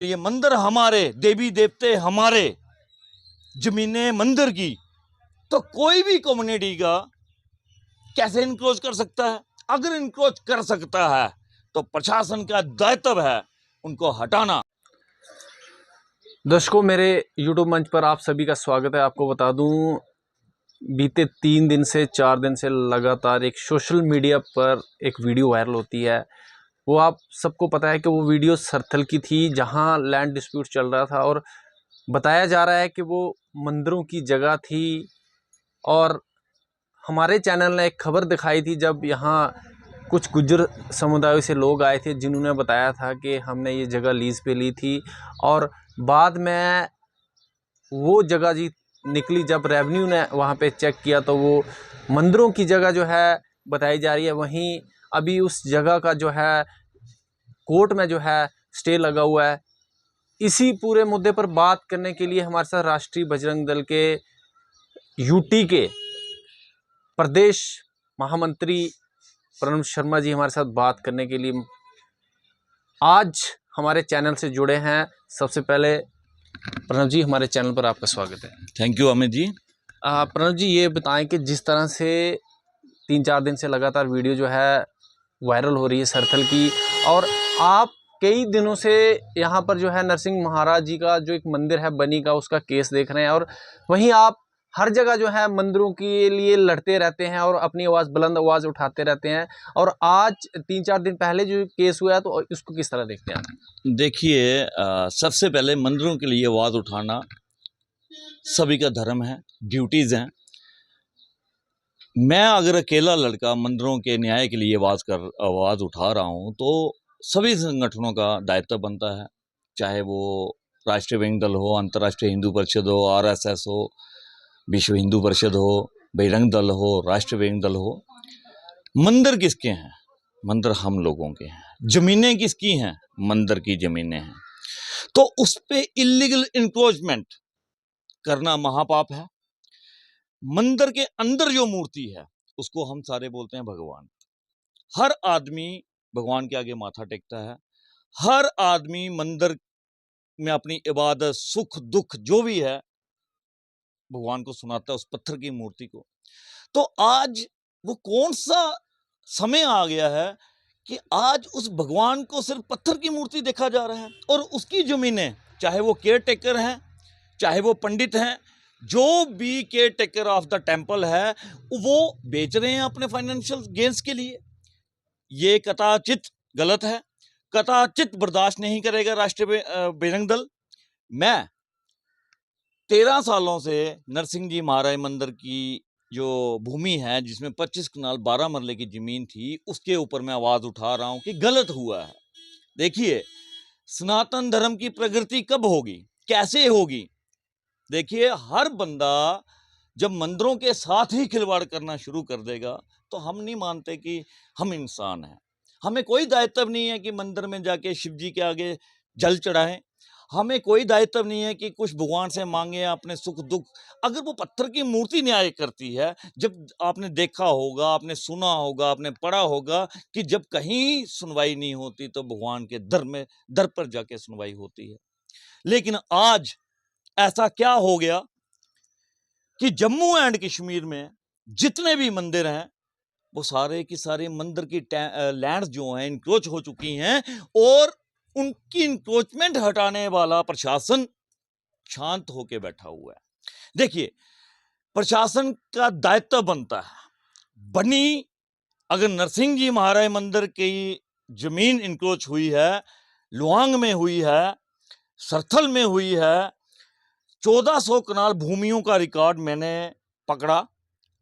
ये मंदिर हमारे, देवी देवते हमारे, जमीनें मंदिर की, तो कोई भी कम्युनिटी का कैसे इनक्रोच कर सकता है? अगर इनक्रोच कर सकता है तो प्रशासन का दायित्व है उनको हटाना। दर्शकों, मेरे YouTube मंच पर आप सभी का स्वागत है। आपको बता दूं, बीते 3 दिन से 4 दिन से लगातार एक सोशल मीडिया पर एक वीडियो वायरल होती है। वो आप सबको पता है कि वो वीडियो सरथल की थी, जहां लैंड डिस्प्यूट चल रहा था और बताया जा रहा है कि वो मंदिरों की जगह थी। और हमारे चैनल ने एक खबर दिखाई थी, जब यहाँ कुछ गुज्जर समुदायों से लोग आए थे, जिन्होंने बताया था कि हमने ये जगह लीज़ पे ली थी। और बाद में वो जगह जी निकली, जब रेवेन्यू ने वहाँ पे चेक किया तो वो मंदिरों की जगह जो है बताई जा रही है। वहीं अभी उस जगह का जो है कोर्ट में जो है स्टे लगा हुआ है। इसी पूरे मुद्दे पर बात करने के लिए हमारे साथ राष्ट्रीय बजरंग दल के यूटी के प्रदेश महामंत्री प्रणव शर्मा जी हमारे साथ बात करने के लिए आज हमारे चैनल से जुड़े हैं। सबसे पहले प्रणव जी, हमारे चैनल पर आपका स्वागत है। Thank you Amit ji. प्रणव जी, ये बताएं कि जिस तरह से 3-4 दिन से लगातार वीडियो जो है वायरल हो रही है सरथल की, और आप कई दिनों से यहाँ पर जो है नरसिंह महाराज जी का जो एक मंदिर है बनी का, उसका केस देख रहे हैं, और वहीं आप हर जगह जो है मंदिरों के लिए लड़ते रहते हैं और अपनी आवाज़ बुलंद आवाज़ उठाते रहते हैं। और आज 3-4 दिन पहले जो केस हुआ है, तो इसको किस तरह देखते हैं? देखिए, सबसे पहले मंदिरों के लिए आवाज़ उठाना सभी का धर्म है, ड्यूटीज़ हैं। मैं अगर अकेला लड़का मंदिरों के न्याय के लिए आवाज़ उठा रहा हूँ तो सभी संगठनों का दायित्व बनता है, चाहे वो राष्ट्रीय बजरंग दल हो, अंतर्राष्ट्रीय हिंदू परिषद हो, आरएसएस हो, विश्व हिंदू परिषद हो, बजरंग दल हो, राष्ट्रीय बजरंग दल हो। मंदिर किसके हैं? मंदिर हम लोगों के हैं। ज़मीनें किसकी हैं? मंदिर की ज़मीनें हैं। तो उस पे इलीगल इंक्रोचमेंट करना महापाप है। मंदिर के अंदर जो मूर्ति है उसको हम सारे बोलते हैं भगवान। हर आदमी भगवान के आगे माथा टेकता है। हर आदमी मंदिर में अपनी इबादत, सुख दुख जो भी है भगवान को सुनाता है, उस पत्थर की मूर्ति को। तो आज वो कौन सा समय आ गया है कि आज उस भगवान को सिर्फ पत्थर की मूर्ति देखा जा रहा है, और उसकी जमीनें, चाहे वो केयर टेकर हैं, चाहे वो पंडित हैं, जो भी care taker of the temple है, वो बेच रहे हैं अपने फाइनेंशियल गेन्स के लिए। ये कदाचित गलत है, कदाचित बर्दाश्त नहीं करेगा राष्ट्रीय बजरंग दल। मैं 13 सालों से नरसिंह जी महाराज मंदिर की जो भूमि है, जिसमें 25 कनाल 12 मरले की ज़मीन थी, उसके ऊपर मैं आवाज़ उठा रहा हूँ कि गलत हुआ है। देखिए, सनातन धर्म की प्रगति कब होगी, कैसे होगी? देखिए, हर बंदा जब मंदिरों के साथ ही खिलवाड़ करना शुरू कर देगा तो हम नहीं मानते कि हम इंसान हैं। हमें कोई दायित्व नहीं है कि मंदिर में जाके शिव जी के आगे जल चढ़ाएं। हमें कोई दायित्व नहीं है कि कुछ भगवान से मांगे अपने सुख दुख। अगर वो पत्थर की मूर्ति न्याय करती है, जब आपने देखा होगा, आपने सुना होगा, आपने पढ़ा होगा कि जब कहीं सुनवाई नहीं होती तो भगवान के दर पर जाके सुनवाई होती है। लेकिन आज ऐसा क्या हो गया कि जम्मू एंड कश्मीर में जितने भी मंदिर हैं वो सारे की सारे मंदिर की लैंड्स जो हैं इंक्रोच हो चुकी हैं, और उनकी इंक्रोचमेंट हटाने वाला प्रशासन शांत होकर बैठा हुआ है। देखिए, प्रशासन का दायित्व बनता है, बनी अगर नरसिंह जी महाराज मंदिर की जमीन इंक्रोच हुई है, लुआंग में हुई है, सरथल में हुई है, 1400 कनाल भूमियों का रिकॉर्ड मैंने पकड़ा,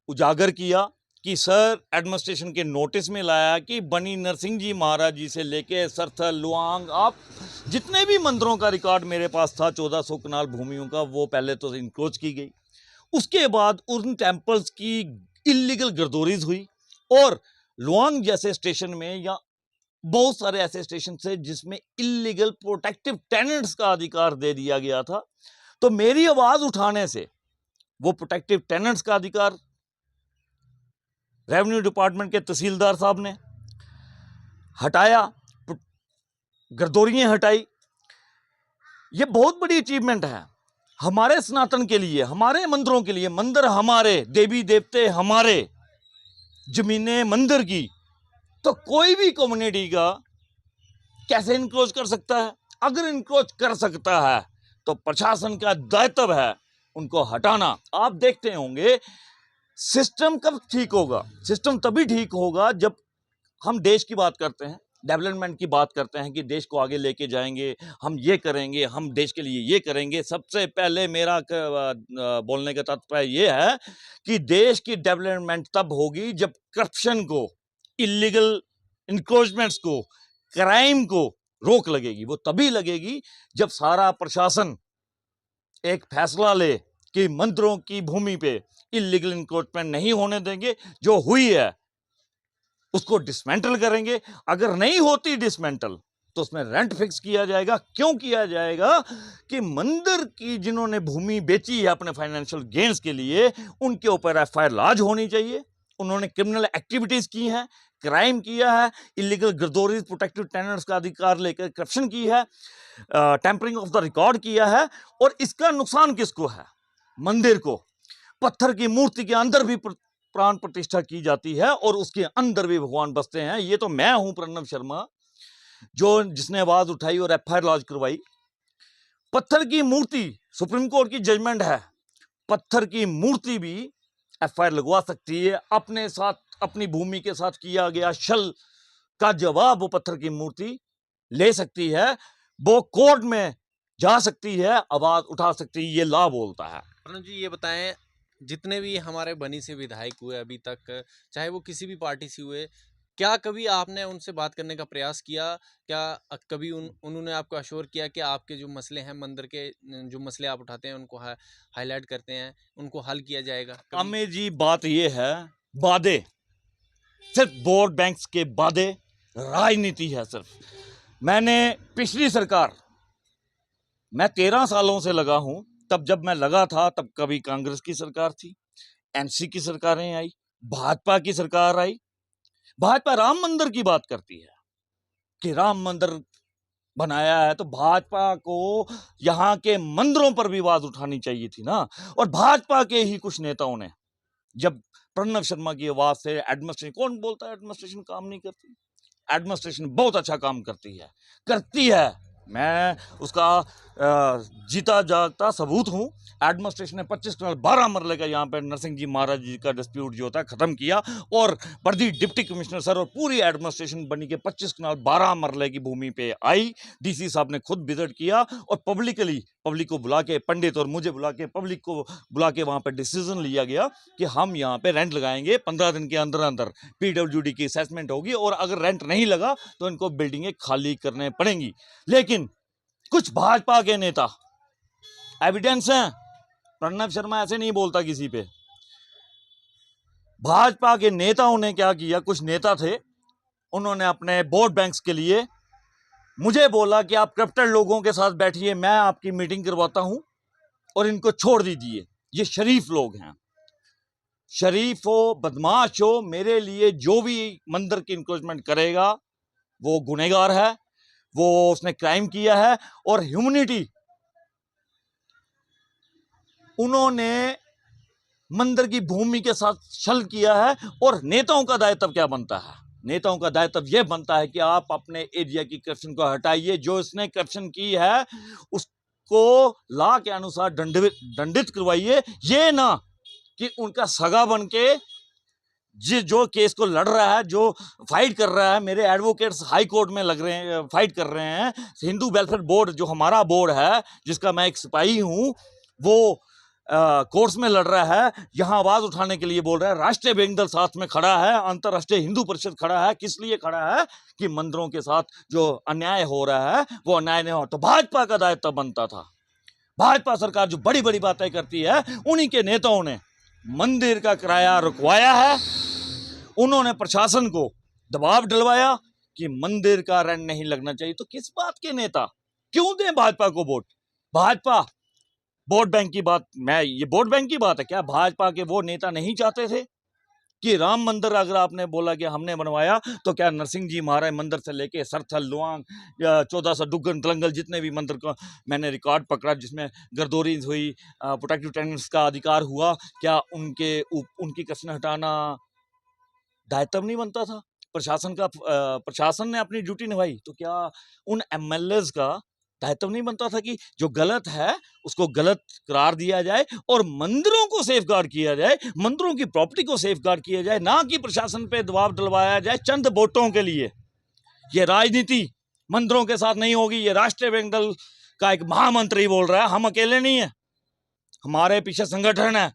उजागर किया कि सर एडमिनिस्ट्रेशन के नोटिस में लाया कि बनी नरसिंह जी महाराज जी से लेके सरथल, लुआंग, आप जितने भी मंदिरों का रिकॉर्ड मेरे पास था 1400 कनाल भूमियों का, वो पहले तो इंक्रोच की गई। उसके बाद उन टेम्पल्स की इलीगल गर्दोरीज हुई, और लुआंग जैसे स्टेशन में या बहुत सारे ऐसे स्टेशन थे जिसमें इलीगल प्रोटेक्टिव टेनेंट्स का अधिकार दे दिया गया था। तो मेरी आवाज उठाने से वो प्रोटेक्टिव टेनेंट्स का अधिकार रेवेन्यू डिपार्टमेंट के तहसीलदार साहब ने हटाया, गर्दोरियां हटाई। ये बहुत बड़ी अचीवमेंट है हमारे सनातन के लिए, हमारे मंदिरों के लिए। मंदिर हमारे, देवी देवते हमारे, जमीनें मंदिर की, तो कोई भी कम्युनिटी का कैसे इनक्रोच कर सकता है? अगर इनक्रोच कर सकता है तो प्रशासन का दायित्व है उनको हटाना। आप देखते होंगे सिस्टम कब ठीक होगा? सिस्टम तभी ठीक होगा जब हम देश की बात करते हैं, डेवलपमेंट की बात करते हैं कि देश को आगे लेके जाएंगे, हम ये करेंगे, हम देश के लिए ये करेंगे। सबसे पहले मेरा बोलने का तात्पर्य ये है कि देश की डेवलपमेंट तब होगी जब करप्शन को, इलीगल इंक्रोचमेंट्स को, क्राइम को रोक लगेगी। वो तभी लगेगी जब सारा प्रशासन एक फैसला ले कि मंदिरों की भूमि पे इलीगल इंक्रोचमेंट नहीं होने देंगे, जो हुई है उसको डिसमेंटल करेंगे। अगर नहीं होती डिसमेंटल तो उसमें रेंट फिक्स किया जाएगा। क्यों किया जाएगा? कि मंदिर की जिन्होंने भूमि बेची है अपने फाइनेंशियल गेन्स के लिए, उनके ऊपर एफआईआर लॉन्च होनी चाहिए। उन्होंने क्रिमिनल एक्टिविटीज की हैं, क्राइम किया है, इलीगल गिरदौरी प्रोटेक्टिव टेनेंट्स का अधिकार लेकर करप्शन की है, टेम्परिंग ऑफ द रिकॉर्ड किया है। और इसका नुकसान किसको है? मंदिर को। पत्थर की मूर्ति के अंदर भी प्राण प्रतिष्ठा की जाती है और उसके अंदर भी भगवान बसते हैं। ये तो मैं हूं प्रणव शर्मा जो जिसने आवाज उठाई और एफआईआर लॉन्च करवाई। पत्थर की मूर्ति, सुप्रीम कोर्ट की जजमेंट है, पत्थर की मूर्ति भी एफआईआर लगवा सकती है। अपने साथ, अपनी भूमि के साथ किया गया छल का जवाब वो पत्थर की मूर्ति ले सकती है। वो कोर्ट में जा सकती है, आवाज उठा सकती है। ये लॉ बोलता है। प्रणव जी, ये बताएं, जितने भी हमारे बनी से विधायक हुए अभी तक, चाहे वो किसी भी पार्टी से हुए, क्या कभी आपने उनसे बात करने का प्रयास किया? क्या कभी उन्होंने आपको अश्योर किया कि आपके जो मसले हैं, मंदिर के जो मसले आप उठाते हैं उनको हाईलाइट करते हैं, उनको हल किया जाएगा कभी? अमें जी, बात ये है, वादे, सिर्फ वोट बैंक्स के वादे, राजनीति है सिर्फ। मैंने पिछली सरकार, मैं 13 सालों से लगा हूं, तब जब मैं लगा था तब कभी कांग्रेस की सरकार थी, एनसी की सरकारें आई, भाजपा की सरकार आई। भाजपा राम मंदिर की बात करती है कि राम मंदिर बनाया है, तो भाजपा को यहाँ के मंदिरों पर भी आवाज उठानी चाहिए थी ना। और भाजपा के ही कुछ नेताओं ने, जब प्रणव शर्मा की आवाज से एडमिनिस्ट्रेशन, कौन बोलता है एडमिनिस्ट्रेशन काम नहीं करती? एडमिनिस्ट्रेशन बहुत अच्छा काम करती है। मैं उसका जीता जागता सबूत हूं। एडमिनिस्ट्रेशन ने 25 कनाल 12 मरले का यहाँ पे नरसिंह जी महाराज जी का डिस्प्यूट जो होता है खत्म किया, और बर्दी डिप्टी कमिश्नर सर और पूरी एडमिनिस्ट्रेशन बनी के 25 कनाल 12 मरले की भूमि पे आई। डीसी साहब ने खुद विजिट किया और पब्लिक को बुला के, पंडित और मुझे बुला के, पब्लिक को बुला के वहां पे डिसीजन लिया गया कि हम यहाँ पे रेंट लगाएंगे। 15 दिन के अंदर अंदर पीडब्ल्यूडी की असेसमेंट होगी और अगर रेंट नहीं लगा तो इनको बिल्डिंगें खाली करने पड़ेंगी। लेकिन कुछ भाजपा के नेता, एविडेंस है, प्रणव शर्मा ऐसे नहीं बोलता किसी पे, भाजपा के नेताओं ने क्या किया? कुछ नेता थे, उन्होंने अपने वोट बैंक्स के लिए मुझे बोला कि आप करप्टेड लोगों के साथ बैठिए, मैं आपकी मीटिंग करवाता हूं और इनको छोड़ दीजिए। ये शरीफ लोग हैं, शरीफ हो बदमाश हो, मेरे लिए जो भी मंदिर की इंक्रोचमेंट करेगा वो गुनहगार है, वो उसने क्राइम किया है। और ह्यूमैनिटी, उन्होंने मंदिर की भूमि के साथ छल किया है। और नेताओं का दायित्व क्या बनता है? नेताओं का दायित्व यह बनता है कि आप अपने एरिया की करप्शन को हटाइए। जो इसने करप्शन की है उसको लॉ के अनुसार दंडित करवाइए। ये ना कि उनका सगा बन के जो केस को लड़ रहा है, जो फाइट कर रहा है, मेरे एडवोकेट्स हाई कोर्ट में लग रहे हैं, फाइट कर रहे हैं। हिंदू वेलफेयर बोर्ड जो हमारा बोर्ड है, जिसका मैं एक सिपाही हूं, वो कोर्ट्स में लड़ रहा है, यहां आवाज उठाने के लिए बोल रहा है। राष्ट्रीय बैंक दल साथ में खड़ा है, अंतरराष्ट्रीय हिंदू परिषद खड़ा है। किस लिए खड़ा है? कि मंदिरों के साथ जो अन्याय हो रहा है वो अन्याय नहीं हो। तो भाजपा का दायित्व बनता था। भाजपा सरकार जो बड़ी बड़ी बातें करती है, उन्हीं के नेताओं ने मंदिर का किराया रुकवाया है। उन्होंने प्रशासन को दबाव डलवाया कि मंदिर का रेंट नहीं लगना चाहिए। तो किस बात के नेता क्यों दें भाजपा को वोट? भाजपा वोट बैंक की बात, मैं ये वोट बैंक की बात है क्या? भाजपा के वो नेता नहीं चाहते थे कि राम मंदिर अगर आपने बोला कि हमने बनवाया, तो क्या नरसिंह जी महाराज मंदिर से लेके सरथल, लुआंग, 1400 डुग्गन, तलंगल, जितने भी मंदिर को मैंने रिकॉर्ड पकड़ा जिसमें गर्दौरी हुई, प्रोटेक्टिव टेनेंट्स का अधिकार हुआ, क्या उनकी कसम हटाना दायित्व नहीं बनता था? प्रशासन ने अपनी ड्यूटी निभाई, तो क्या उन एमएलएज का दायित्व नहीं बनता था कि जो गलत है उसको गलत करार दिया जाए और मंदिरों को सेफगार्ड किया जाए, मंदिरों की प्रॉपर्टी को सेफगार्ड किया जाए, ना कि प्रशासन पे दबाव डलवाया जाए चंद वोटों के लिए। ये राजनीति मंदिरों के साथ नहीं होगी। ये राष्ट्रीय विंग दल का एक महामंत्री बोल रहा है, हम अकेले नहीं है, हमारे पीछे संगठन है,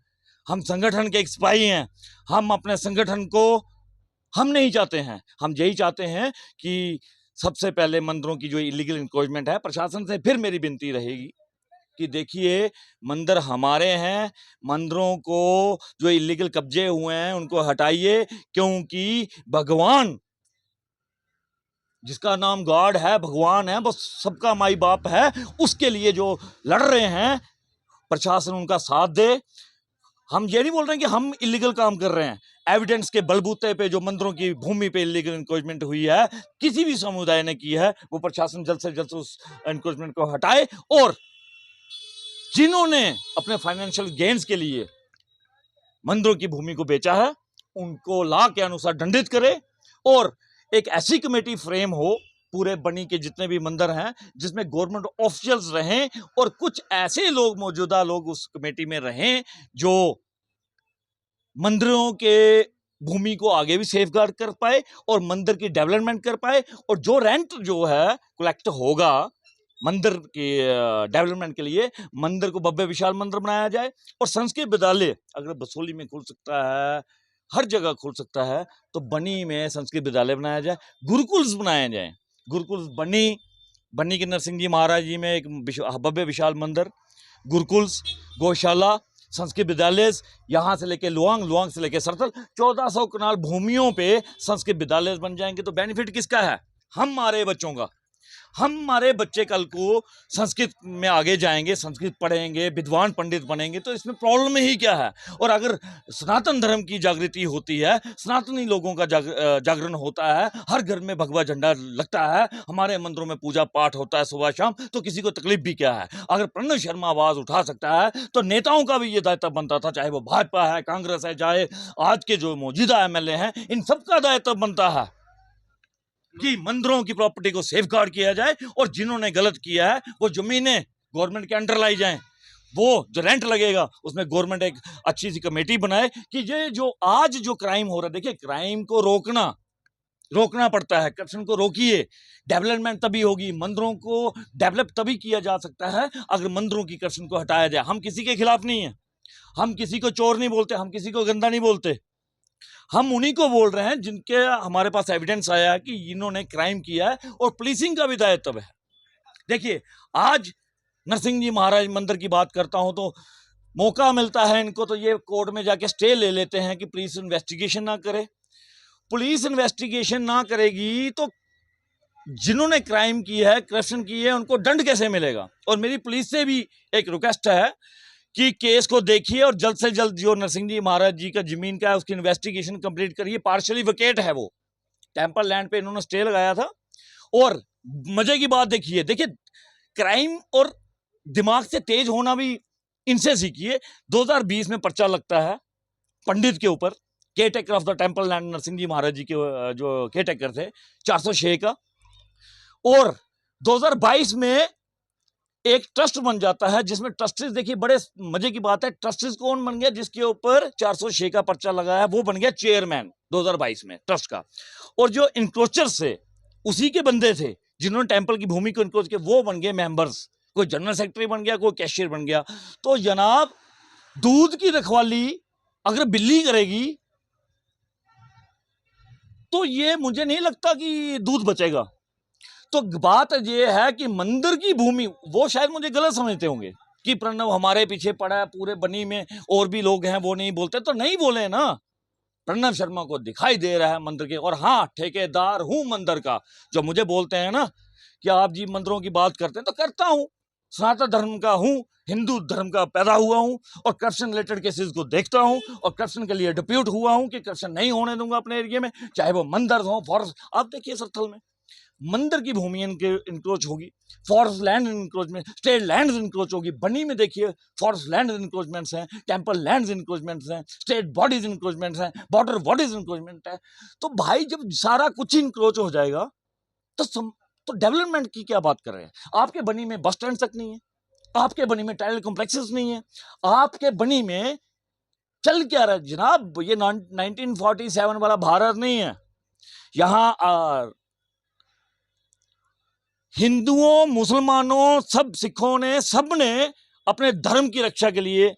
हम संगठन के एक सिपाही हैं। हम अपने संगठन को हम नहीं चाहते हैं, हम यही चाहते हैं कि सबसे पहले मंदिरों की जो इलीगल इंक्रोचमेंट है, प्रशासन से फिर मेरी विनती रहेगी कि देखिए मंदिर हमारे हैं, मंदिरों को जो इलीगल कब्जे हुए हैं उनको हटाइए, क्योंकि भगवान जिसका नाम गॉड है, भगवान है, वो सबका माई बाप है, उसके लिए जो लड़ रहे हैं प्रशासन उनका साथ दे। हम ये नहीं बोल रहे हैं कि हम इलीगल काम कर रहे हैं, एविडेंस के बलबूते पे जो मंदिरों की भूमि पे इलीगल इंक्रोचमेंट हुई है, किसी भी समुदाय ने की है, वो प्रशासन जल्द से जल्द उस इंक्रोचमेंट को हटाए और जिन्होंने अपने फाइनेंशियल गेन्स के लिए मंदिरों की भूमि को बेचा है उनको लॉ के अनुसार दंडित करे और एक ऐसी कमेटी फ्रेम हो पूरे बनी के जितने भी मंदिर हैं जिसमें गवर्नमेंट ऑफिशियल्स रहें और कुछ ऐसे लोग, मौजूदा लोग उस कमेटी में रहें जो मंदिरों के भूमि को आगे भी सेफगार्ड कर पाए और मंदिर की डेवलपमेंट कर पाए, और जो रेंट जो है कलेक्ट होगा मंदिर के डेवलपमेंट के लिए, मंदिर को भव्य विशाल मंदिर बनाया जाए। और संस्कृत विद्यालय अगर बसोली में खुल सकता है, हर जगह खुल सकता है, तो बनी में संस्कृत विद्यालय बनाया जाए, गुरुकुल्स बनाए जाए। गुरुकुल्स बनी के नरसिंह जी महाराज जी में एक भव्य विशाल मंदिर, गुरुकुल्स, गौशाला, संस्कृत विद्यालय, यहाँ से लेके लुआंग से लेके सरथल 1400 कनाल भूमियों पे संस्कृत विद्यालय बन जाएंगे। तो बेनिफिट किसका है? हमारे बच्चों का। हमारे बच्चे कल को संस्कृत में आगे जाएंगे, संस्कृत पढ़ेंगे, विद्वान पंडित बनेंगे, तो इसमें प्रॉब्लम ही क्या है? और अगर सनातन धर्म की जागृति होती है, सनातनी लोगों का जागरण होता है, हर घर में भगवा झंडा लगता है, हमारे मंदिरों में पूजा पाठ होता है सुबह शाम, तो किसी को तकलीफ भी क्या है? अगर प्रणव शर्मा आवाज उठा सकता है तो नेताओं का भी ये दायित्व बनता था, चाहे वो भाजपा है, कांग्रेस है, चाहे आज के जो मौजूदा एमएलए हैं, इन सबका दायित्व बनता है कि मंदिरों की प्रॉपर्टी को सेफगार्ड किया जाए और जिन्होंने गलत किया है वो जमीनें गवर्नमेंट के अंडर लाई जाएं। वो जो रेंट लगेगा उसमें गवर्नमेंट एक अच्छी सी कमेटी बनाए कि ये जो आज जो क्राइम हो रहा है, देखिए क्राइम को रोकना पड़ता है, करप्शन को रोकिए, डेवलपमेंट तभी होगी, मंदिरों को डेवलप तभी किया जा सकता है अगर मंदिरों की करप्शन को हटाया जाए। हम किसी के खिलाफ नहीं है, हम किसी को चोर नहीं बोलते, हम किसी को गंदा नहीं बोलते, हम उन्हीं को बोल रहे हैं जिनके हमारे पास एविडेंस आया है कि इन्होंने क्राइम किया है और पुलिसिंग का भी दायित्व है। देखिए आज नरसिंह जी महाराज मंदिर की बात करता हूं तो मौका मिलता है इनको तो ये कोर्ट में जाके स्टे ले लेते हैं कि पुलिस इन्वेस्टिगेशन ना करे। पुलिस इन्वेस्टिगेशन ना करेगी तो जिन्होंने क्राइम की है, करप्शन की है, उनको दंड कैसे मिलेगा? और मेरी पुलिस से भी एक रिक्वेस्ट है कि केस को देखिए और जल्द से जल्द जो नरसिंह जी महाराज जी का जमीन का है उसकी इन्वेस्टिगेशन कंप्लीट करिए। पार्शियली वेकेट है, वो टेम्पल लैंड पे इन्होंने स्टे लगाया था। और मजे की बात देखिए क्राइम और दिमाग से तेज होना भी इनसे सीखिए। 2020 में पर्चा लगता है पंडित के ऊपर, caretaker of the temple land, Narsingh ji Maharaj ji के जो केयर टेकर थे, 406 का। और 2022 में एक ट्रस्ट बन जाता है जिसमें ट्रस्टीज, देखिए बड़े मजे की बात है, ट्रस्टीज कौन बन गया? जिसके ऊपर 406 का पर्चा लगा है वो बन गया चेयरमैन 2022 में ट्रस्ट का। और जो इंक्रोचर्स थे उसी के बंदे थे जिन्होंने टेंपल की भूमि को इंक्रोच किया, वो बन गए मेंबर्स। कोई जनरल सेक्रेटरी बन गया, कोई कैशियर बन गया। तो जनाब दूध की रखवाली अगर बिल्ली करेगी तो ये मुझे नहीं लगता कि दूध बचेगा। तो बात ये है कि मंदिर की भूमि, वो शायद मुझे गलत समझते होंगे कि प्रणव हमारे पीछे पड़ा है, पूरे बनी में और भी लोग हैं वो नहीं बोलते, तो नहीं बोले ना। प्रणव शर्मा को दिखाई दे रहा है मंदिर के, और हाँ ठेकेदार हूं मंदिर का। जो मुझे बोलते हैं ना कि आप जी मंदिरों की बात करते हैं, तो करता हूं, सनातन धर्म का हूँ, हिंदू धर्म का पैदा हुआ हूँ और करप्शन रिलेटेड केसेस को देखता हूँ और करप्शन के लिए डिप्यूट हुआ हूँ कि करप्शन नहीं होने दूंगा अपने एरिया में, चाहे वो मंदिर हो, फॉरेस्ट। आप देखिए सरथल में मंदिर की भूमि इंक्रोच होगी, forest land encroachment, state land encroach होगी। बनी में देखिए फॉरेस्ट लैंड इंक्रोचमेंट्स हैं, टेम्पल लैंड इंक्रोचमेंट्स हैं, स्टेट बॉडीज इंक्रोचमेंट्स हैं, बॉर्डर बॉडीज इंक्रोचमेंट है। तो भाई जब सारा कुछ इंक्रोच हो जाएगा तो डेवलपमेंट की क्या बात कर रहे हैं? आपके बनी में बस स्टैंड तक नहीं है, आपके बनी में टाइल कॉम्प्लेक्सेस नहीं है, आपके बनी में चल क्या रहा है जनाब? ये 1947 वाला भारत नहीं है। यहाँ हिंदुओं, मुसलमानों, सब सिखों ने, सब ने अपने धर्म की रक्षा के लिए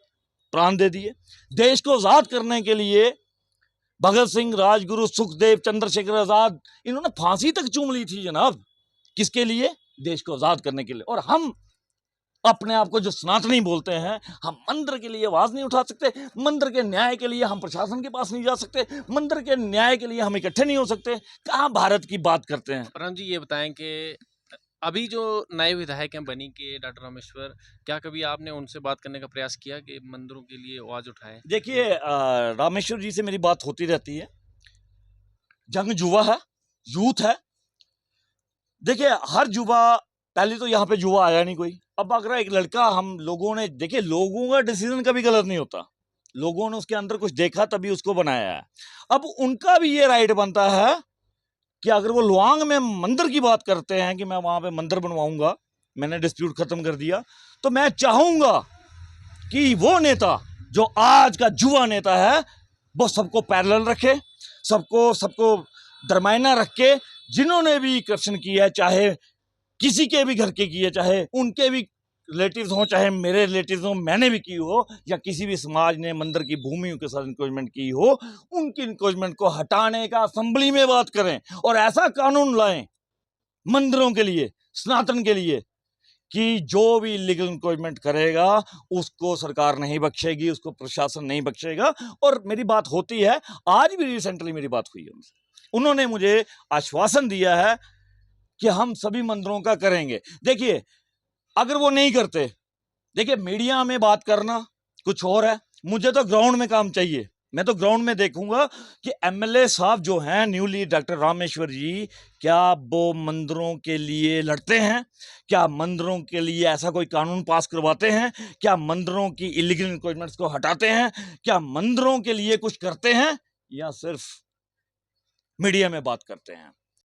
प्राण दे दिए। देश को आजाद करने के लिए भगत सिंह, राजगुरु, सुखदेव, चंद्रशेखर आजाद, इन्होंने फांसी तक चूम ली थी जनाब। किसके लिए? देश को आजाद करने के लिए। और हम अपने आप को जो सनातनी बोलते हैं, हम मंदिर के लिए आवाज नहीं उठा सकते, मंदिर के न्याय के लिए हम प्रशासन के पास नहीं जा सकते, मंदिर के न्याय के लिए हम इकट्ठे नहीं हो सकते। कहाँ भारत की बात करते हैं? परम जी ये बताएं कि अभी जो नए विधायक हैं बनी के डॉक्टर रामेश्वर, क्या कभी आपने उनसे बात करने का प्रयास किया कि मंदिरों के लिए आवाज उठाएं? देखिए रामेश्वर जी से मेरी बात होती रहती है। जंग युवा है, यूथ है। देखिए हर युवा, पहले तो यहाँ पे युवा आया नहीं कोई। अब अगर एक लड़का, हम लोगों ने, देखिए लोगों का डिसीजन कभी गलत नहीं होता, लोगों ने उसके अंदर कुछ देखा तभी उसको बनाया है। अब उनका भी ये राइट बनता है कि अगर वो लुआंग में मंदिर की बात करते हैं कि मैं वहां पे मंदिर बनवाऊंगा, मैंने डिस्प्यूट खत्म कर दिया, तो मैं चाहूंगा कि वो नेता जो आज का युवा नेता है वो सबको पैरेलल रखे, सबको दरमाइना रख के, जिन्होंने भी करप्शन किया है, चाहे किसी के भी घर के किए, चाहे उनके भी रिलेटिव्स हों, चाहे मेरे रिलेटिव्स हों, मैंने भी की हो, या किसी भी समाज ने मंदिर की भूमियों के साथ इंक्रोचमेंट की हो, उनकी इंक्रोचमेंट को हटाने का असेंबली में बात करें और ऐसा कानून लाएं मंदिरों के लिए, सनातन के लिए, कि जो भी इलीगल इंक्रोचमेंट करेगा उसको सरकार नहीं बख्शेगी, उसको प्रशासन नहीं बख्शेगा। और मेरी बात होती है, आज भी रिसेंटली मेरी बात हुई है उनसे, उन्होंने मुझे आश्वासन दिया है कि हम सभी मंदिरों का करेंगे। देखिए अगर वो नहीं करते, देखिए मीडिया में बात करना कुछ और है, मुझे तो ग्राउंड में काम चाहिए। मैं तो ग्राउंड में देखूंगा कि एमएलए साहब जो हैं न्यूली, डॉक्टर रामेश्वर जी, क्या वो मंदिरों के लिए लड़ते हैं? क्या मंदिरों के लिए ऐसा कोई कानून पास करवाते हैं? क्या मंदिरों की इलीगल इंक्रोचमेंट्स को हटाते हैं? क्या मंदिरों के लिए कुछ करते हैं, या सिर्फ मीडिया में बात करते हैं?